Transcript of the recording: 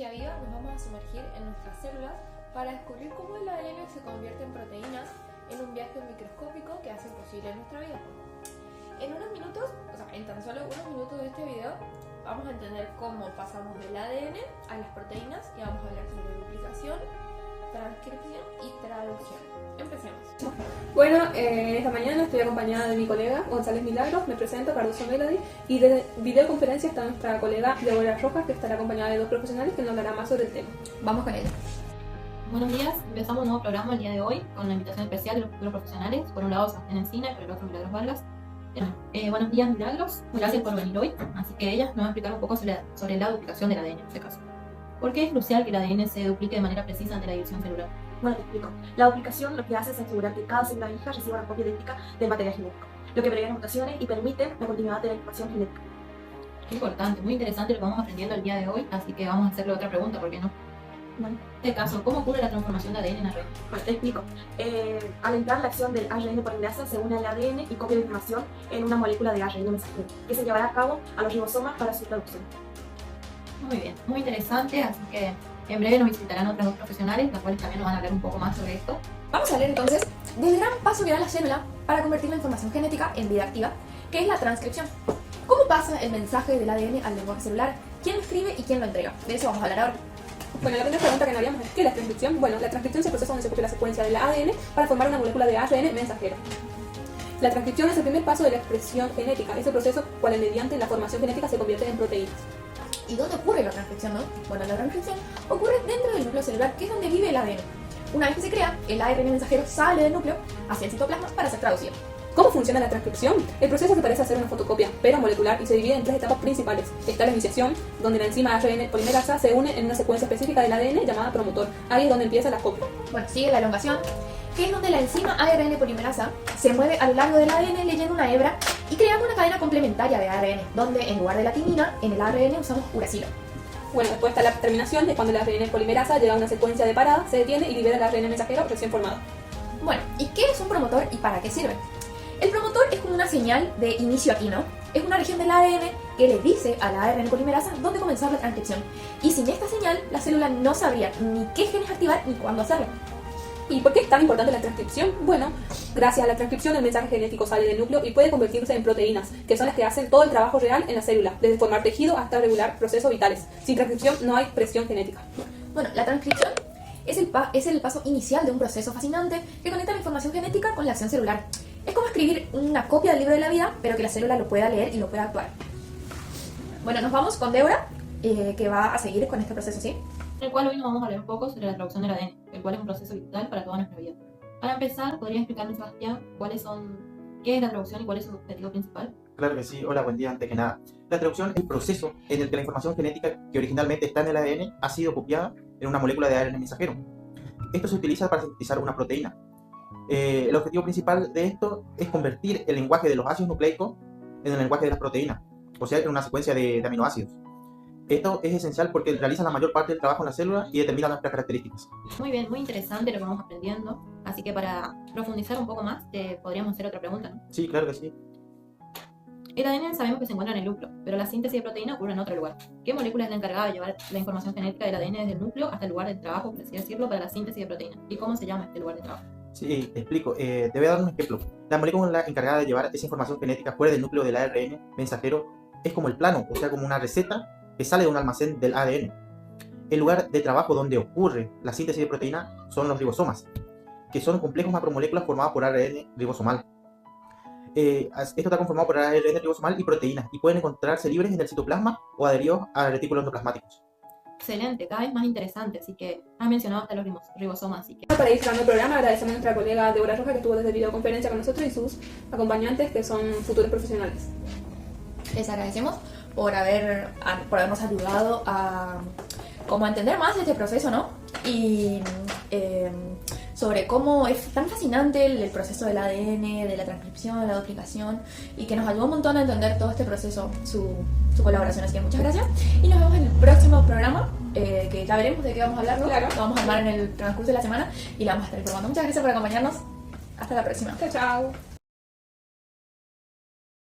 ciencia viva nos vamos a sumergir en nuestras células para descubrir cómo el ADN se convierte en proteínas en un viaje microscópico que hace posible nuestra vida. En unos minutos, en tan solo unos minutos de este video, vamos a entender cómo pasamos del ADN a las proteínas y vamos a hablar sobre duplicación, transcripción y traducción. Empecemos. Bueno, esta mañana estoy acompañada de mi colega González Milagros, me presento, Cardoso Melody, y de videoconferencia está nuestra colega Deborah Rojas, que estará acompañada de dos profesionales que nos hablará más sobre el tema. Vamos con ella. Buenos días, empezamos un nuevo programa el día de hoy con una invitación especial de los futuros profesionales. Por un lado, Sebastián Encina y por el otro, Milagros Vargas. Buenos días, Milagros, gracias por venir hoy. Así que ella nos va a explicar un poco sobre la duplicación del ADN en este caso. ¿Por qué es crucial que el ADN se duplique de manera precisa ante la división celular? Bueno, te explico. La duplicación lo que hace es asegurar que cada célula hija reciba una copia idéntica del material genético, lo que previene mutaciones y permite la continuidad de la información genética. Qué importante, muy interesante lo que vamos aprendiendo el día de hoy, así que vamos a hacerle otra pregunta, ¿por qué no? Bueno, En este caso, ¿cómo ocurre la transformación de ADN en ARN? bueno, te explico. Al entrar la acción del ARN polimerasa se une al ADN y copia la información en una molécula de ARN mensajero, que se llevará a cabo a los ribosomas para su traducción. Muy bien, muy interesante, así que en breve nos visitarán otros dos profesionales, los cuales también nos van a hablar un poco más sobre esto. Vamos a hablar entonces del gran paso que da la célula para convertir la información genética en vida activa, que es la transcripción. ¿Cómo pasa el mensaje del ADN al lenguaje celular? ¿Quién lo escribe y quién lo entrega? De eso vamos a hablar ahora. Bueno, la primera pregunta que nos haríamos es ¿qué es la transcripción? Bueno, la transcripción es el proceso donde se copia la secuencia del ADN para formar una molécula de ARN mensajero. La transcripción es el primer paso de la expresión genética, es el proceso cual mediante la formación genética se convierte en proteínas. ¿Y dónde ocurre la transcripción, no? Bueno, la transcripción ocurre dentro del núcleo celular, que es donde vive el ADN. Una vez que se crea, el ARN mensajero sale del núcleo hacia el citoplasma para ser traducido. ¿Cómo funciona la transcripción? El proceso se parece a hacer una fotocopia, pero molecular, y se divide en tres etapas principales. Está la iniciación, donde la enzima ARN polimerasa se une en una secuencia específica del ADN llamada promotor. Ahí es donde empieza la copia. Bueno, sigue la elongación, que es donde la enzima ARN polimerasa se mueve a lo largo del ADN leyendo una hebra y creando una cadena complementaria de ARN, donde en lugar de la timina, en el ARN usamos uracilo. Bueno, después está la terminación, es cuando el ARN polimerasa llega a una secuencia de parada, se detiene y libera el ARN mensajero recién formado. Bueno, ¿y qué es un promotor y para qué sirve? El promotor es como una señal de inicio aquí, ¿no? Es una región del ADN que le dice a la ARN polimerasa dónde comenzar la transcripción. Y sin esta señal, la célula no sabría ni qué genes activar ni cuándo hacerlo. ¿Y por qué es tan importante la transcripción? Bueno, gracias a la transcripción el mensaje genético sale del núcleo y puede convertirse en proteínas, que son las que hacen todo el trabajo real en la célula, desde formar tejido hasta regular procesos vitales. Sin transcripción no hay presión genética. Bueno, la transcripción es el paso inicial de un proceso fascinante que conecta la información genética con la acción celular. Es como escribir una copia del libro de la vida, pero que la célula lo pueda leer y lo pueda actuar. Bueno, nos vamos con Deborah, que va a seguir con este proceso, ¿sí? En el cual hoy nos vamos a hablar un poco sobre la traducción del ADN, el cual es un proceso vital para toda nuestra vida. Para empezar, ¿podría explicarnos, Sebastián, qué es la traducción y cuál es su objetivo principal? Claro que sí. Hola, buen día. Antes que nada, la traducción es el proceso en el que la información genética que originalmente está en el ADN ha sido copiada en una molécula de ARN mensajero. Esto se utiliza para sintetizar una proteína. El objetivo principal de esto es convertir el lenguaje de los ácidos nucleicos en el lenguaje de las proteínas, o sea, en una secuencia de aminoácidos. Esto es esencial porque realiza la mayor parte del trabajo en la célula y determina nuestras características. Muy bien, muy interesante lo que vamos aprendiendo. Así que para profundizar un poco más, podríamos hacer otra pregunta, ¿no? Sí, claro que sí. El ADN sabemos que se encuentra en el núcleo, pero la síntesis de proteína ocurre en otro lugar. ¿Qué molécula es la encargada de llevar la información genética del ADN desde el núcleo hasta el lugar de trabajo, por así decirlo, para la síntesis de proteína? ¿Y cómo se llama este lugar de trabajo? Sí, te explico. Te voy a dar un ejemplo. La molécula encargada de llevar esa información genética fuera del núcleo del ARN mensajero es como el plano, o sea, como una receta que sale de un almacén del ADN. El lugar de trabajo donde ocurre la síntesis de proteína son los ribosomas, que son complejos macromoléculas formados por ARN ribosomal. Esto está conformado por ARN ribosomal y proteínas, y pueden encontrarse libres en el citoplasma o adheridos a retículos endoplasmáticos. Excelente, cada vez más interesante, así que has mencionado hasta los ribosomas, así que... Para ir cerrando el programa, agradecemos a nuestra colega Deborah Rojas, que estuvo desde videoconferencia con nosotros, y sus acompañantes, que son futuros profesionales. Les agradecemos por habernos ayudado a entender más de este proceso, ¿no? Y sobre cómo es tan fascinante el proceso del ADN, de la transcripción, de la duplicación, y que nos ayudó un montón a entender todo este proceso, su colaboración. Así que muchas gracias y nos vemos en el próximo programa, que ya veremos de qué vamos a hablar, ¿no? Claro. Lo vamos a armar en el transcurso de la semana y la vamos a estar informando. Muchas gracias por acompañarnos. Hasta la próxima. Chao, chao.